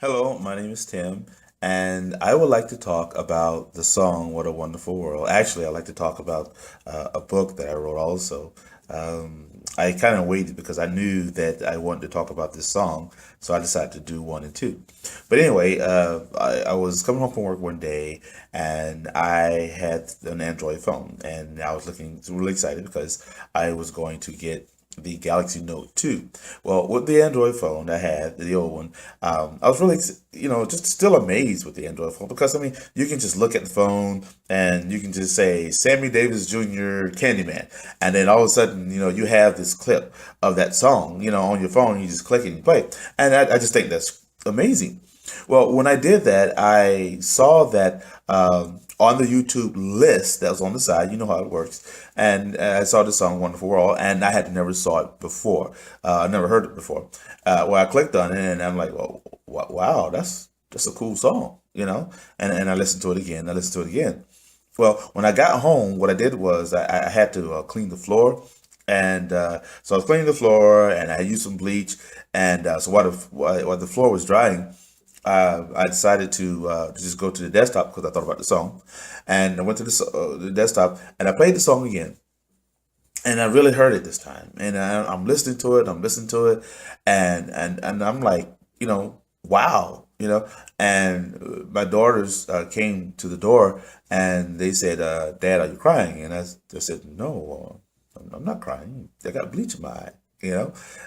Hello, my name is Tim, and I would like to talk about the song "What a Wonderful World." Actually, I'd like to talk about a book that I wrote also. I kind of waited because I knew that I wanted to talk about this song, so I decided to do one and two. But anyway, I was coming home from work one day and I had an Android phone, and I was looking really excited because I was going to get the Galaxy Note 2. Well, with the Android phone I had, the old one, I was really, just still amazed with the Android phone because, I mean, you can just look at the phone and you can just say Sammy Davis Jr. Candyman. And then all of a sudden, you have this clip of that song, on your phone. You just click it and you play. And I just think that's amazing. Well, when I did that, I saw that on the YouTube list that was on the side. You know how it works. And I saw the song "Wonderful World," and I had never saw it before. I never heard it before. Well, I clicked on it, and I'm like, "Well, wow, that's a cool song," And I listened to it again. I listened to it again. Well, when I got home, what I did was I had to clean the floor, and so I was cleaning the floor, and I used some bleach, and so while the floor was drying, I decided to just go to the desktop because I thought about the song, and I went to the desktop and I played the song again, and I really heard it this time, and I'm listening to it, and I'm like, wow, and my daughters came to the door and they said, "Dad, are you crying?" And I said, "No, I'm not crying. I got bleach in my eye,"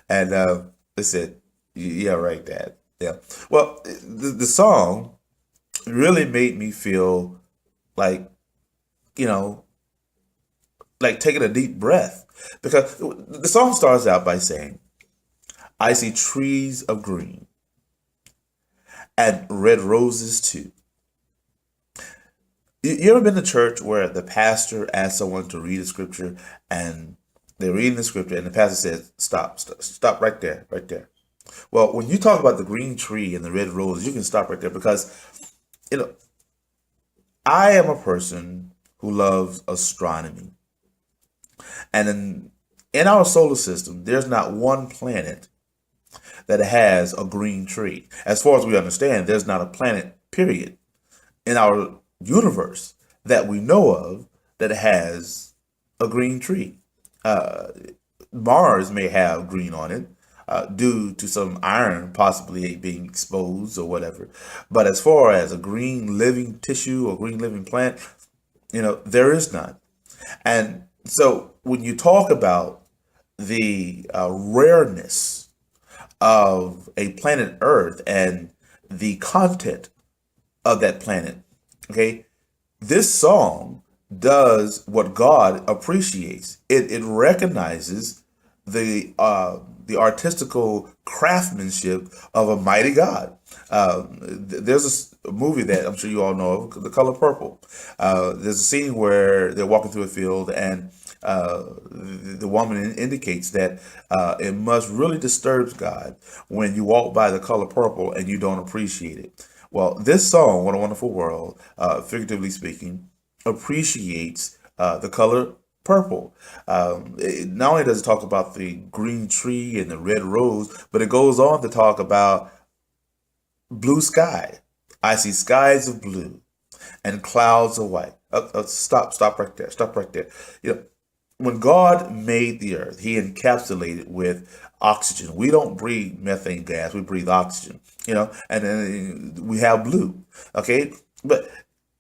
and they said, "Yeah, right, Dad." Yeah. Well, the song really made me feel like, you know, like taking a deep breath because the song starts out by saying, "I see trees of green and red roses too." You ever been to church where the pastor asks someone to read a scripture and they're reading the scripture and the pastor says, "Stop, stop, stop right there, right there." Well, when you talk about the green tree and the red roses, you can stop right there because, you know, I am a person who loves astronomy. And in our solar system, there's not one planet that has a green tree. As far as we understand, there's not a planet, period, in our universe that we know of that has a green tree. Uh, Mars may have green on it due to some iron possibly being exposed or whatever. But as far as a green living tissue or green living plant, there is none. And so when you talk about the rareness of a planet Earth and the content of that planet, okay, this song does what God appreciates. It recognizes the artistical craftsmanship of a mighty God. There's a movie that I'm sure you all know of, The Color Purple. There's a scene where they're walking through a field and the woman indicates that it must really disturb God when you walk by the color purple and you don't appreciate it. Well, this song, "What a Wonderful World," figuratively speaking, appreciates the color purple. Not only does it talk about the green tree and the red rose, but it goes on to talk about blue sky. "I see skies of blue and clouds of white." Stop right there. Stop right there. When God made the earth, He encapsulated with oxygen. We don't breathe methane gas; we breathe oxygen. And then we have blue. Okay, but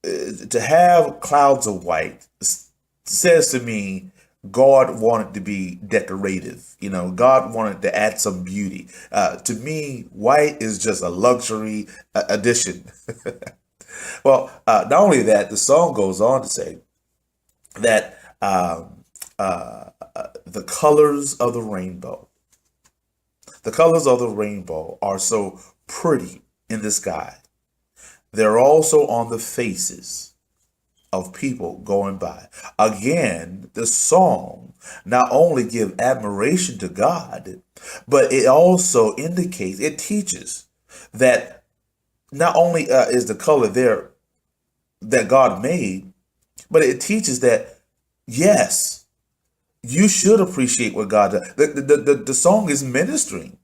to have clouds of white says to me God wanted to be decorative. God wanted to add some beauty. To me, white is just a luxury addition. Well, not only that, the song goes on to say that the colors of the rainbow, the colors of the rainbow are so pretty in the sky. They're also on the faces of people going by. Again, the song not only give admiration to God, but it also indicates, it teaches that not only is the color there that God made, but it teaches that yes, you should appreciate what God does. The song is ministering.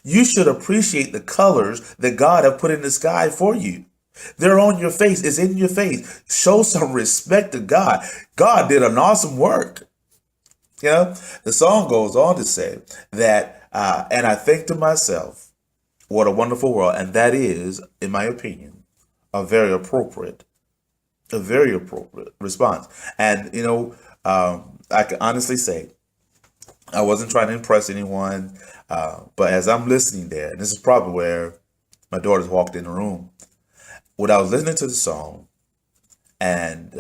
You should appreciate the colors that God have put in the sky for you. They're on your face. It's in your face. Show some respect to God. God did an awesome work. You know, the song goes on to say that, and I think to myself, what a wonderful world. And that is, in my opinion, a very appropriate, a very appropriate response. And, I can honestly say, I wasn't trying to impress anyone, but as I'm listening there, and this is probably where my daughters walked in the room, when I was listening to the song, and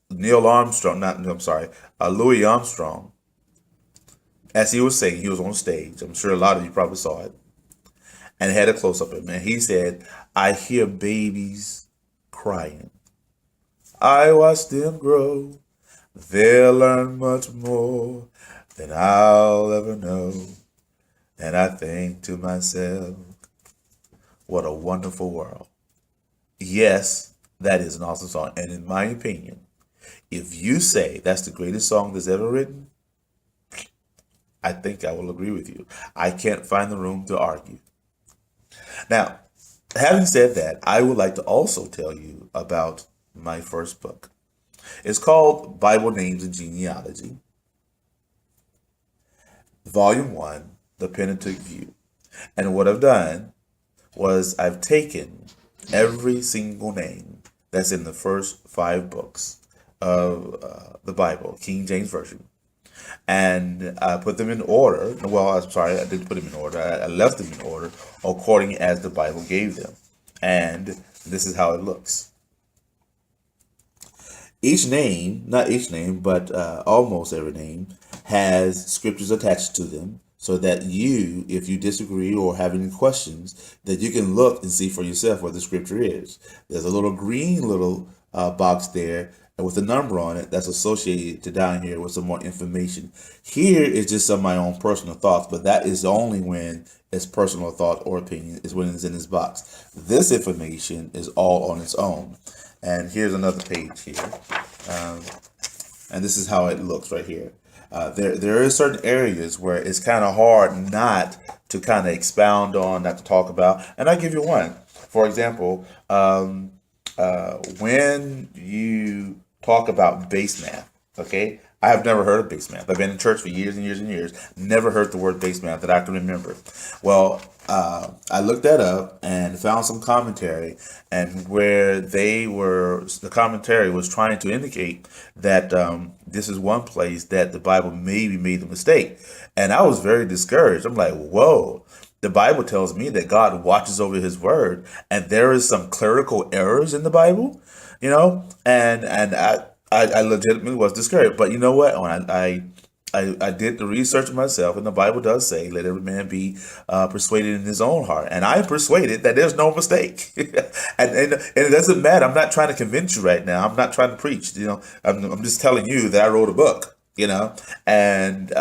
Neil Armstrong, not, I'm sorry, Louis Armstrong, as he was saying, he was on stage. I'm sure a lot of you probably saw it, and had a close up of him. And he said, "I hear babies crying. I watch them grow. They'll learn much more than I'll ever know. And I think to myself, what a wonderful world." Yes, that is an awesome song. And in my opinion, if you say that's the greatest song that's ever written, I think I will agree with you. I can't find the room to argue. Now, having said that, I would like to also tell you about my first book. It's called Bible Names and Genealogy, Volume 1, The Pentateuch View. And what I've done was I've taken every single name that's in the first 5 books of the Bible, King James Version, and I put them in order. Well, I'm sorry, I didn't put them in order. I left them in order according as the Bible gave them. And this is how it looks. Each name, not each name, but almost every name, has scriptures attached to them so that you, if you disagree or have any questions, that you can look and see for yourself what the scripture is. There's a little green box there with a number on it that's associated to down here with some more information. Here is just some of my own personal thoughts, but that is only when it's personal thought or opinion is when it's in this box. This information is all on its own. And here's another page here. And this is how it looks right here. There are certain areas where it's kind of hard not to kind of expound on, not to talk about. And I'll give you one. For example, when you talk about base math, okay? I have never heard of base math. I've been in church for years and years and years. Never heard the word base math that I can remember. Well, I looked that up and found some commentary, and where the commentary was trying to indicate that this is one place that the Bible maybe made a mistake. And I was very discouraged. I'm like, whoa. The Bible tells me that God watches over his word, and there is some clerical errors in the Bible, and I legitimately was discouraged. But you know what? When I did the research myself, and the Bible does say, "Let every man be persuaded in his own heart." And I'm persuaded that there's no mistake, and it doesn't matter. I'm not trying to convince you right now. I'm not trying to preach. I'm just telling you that I wrote a book. And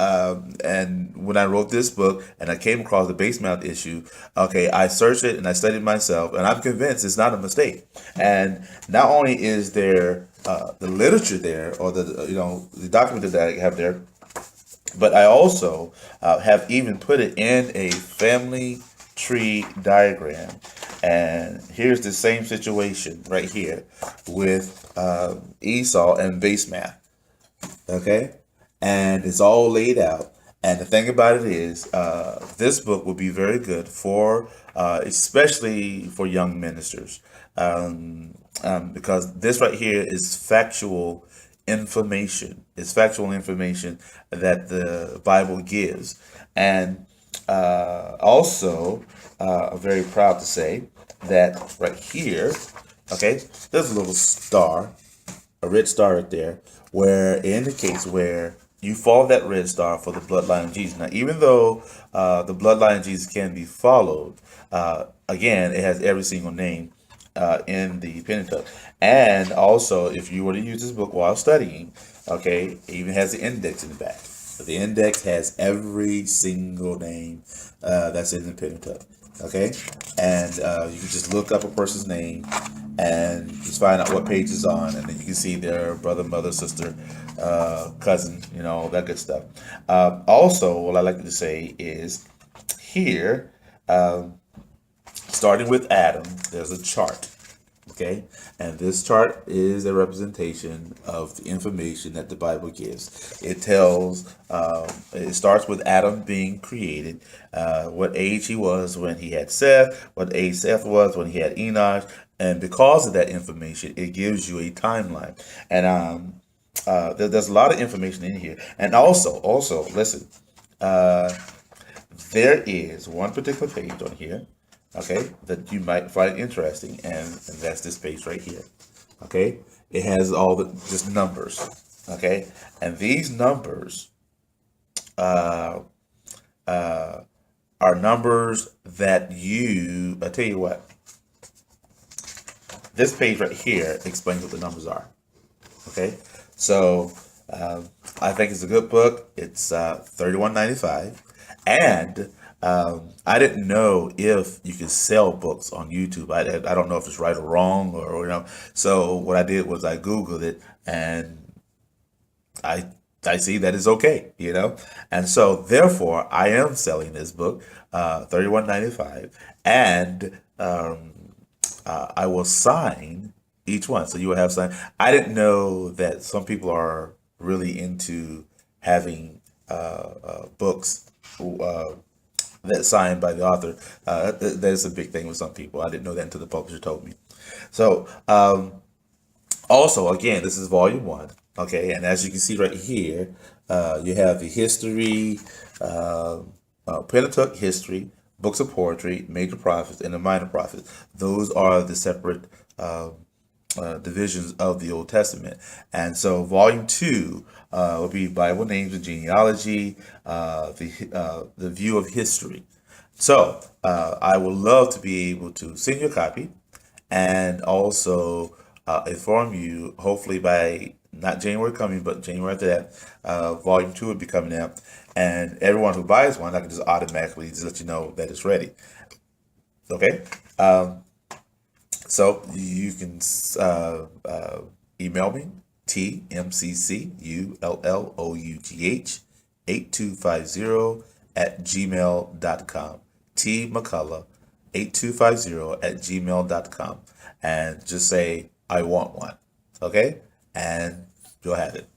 when I wrote this book and I came across the base math issue, okay, I searched it and I studied myself, and I'm convinced it's not a mistake. And not only is there the literature there, or the document that I have there, but I also have even put it in a family tree diagram. And here's the same situation right here with Esau and base math. Okay, and it's all laid out. And the thing about it is, this book will be very good for, especially for young ministers, because this right here is factual information. It's factual information that the Bible gives. And also, I'm very proud to say that right here, okay, there's a little star, a red star right there, where it indicates where you follow that red star for the bloodline of Jesus. Now, even though the bloodline of Jesus can be followed, again, it has every single name in the Pentateuch. And also, if you were to use this book while studying, okay, it even has the index in the back. The index has every single name that's in the Pentateuch. Okay, and you can just look up a person's name and just find out what page it's on, and then you can see their brother, mother, sister, cousin, all that good stuff. Also, what I like to say is, here, starting with Adam, there's a chart. Okay, and this chart is a representation of the information that the Bible gives. It tells, it starts with Adam being created, what age he was when he had Seth, what age Seth was when he had Enosh, and because of that information, it gives you a timeline. And there's a lot of information in here. And also, listen, uh, there is one particular page on here, okay, that you might find interesting, and that's this page right here. Okay, it has all the just numbers. Okay, and these numbers uh, uh, are numbers that I tell you what, this page right here explains what the numbers are. Okay, so I think it's a good book. It's $31.95, and I didn't know if you could sell books on YouTube. I don't know if it's right or wrong, or So what I did was I Googled it, and I I see that it's okay, and so therefore I am selling this book, 31.95, and I will sign each one. So you will have signed. I didn't know that some people are really into having books that signed by the author. That is a big thing with some people. I didn't know that until the publisher told me. So also, again, this is volume one. Okay, and as you can see right here, you have the history, uh, Pentateuch history, books of poetry, major prophets, and the minor prophets. Those are the separate divisions of the Old Testament. And so, volume two will be Bible names and genealogy, the view of history. So, I would love to be able to send you a copy, and also inform you, hopefully by not January coming, but January after that, volume two will be coming out. And everyone who buys one, I can just automatically just let you know that it's ready. Okay? So you can email me, tmccullouth 8250 at gmail.com. tmccullough 8250 at gmail.com. And just say, I want one. Okay? And you'll have it.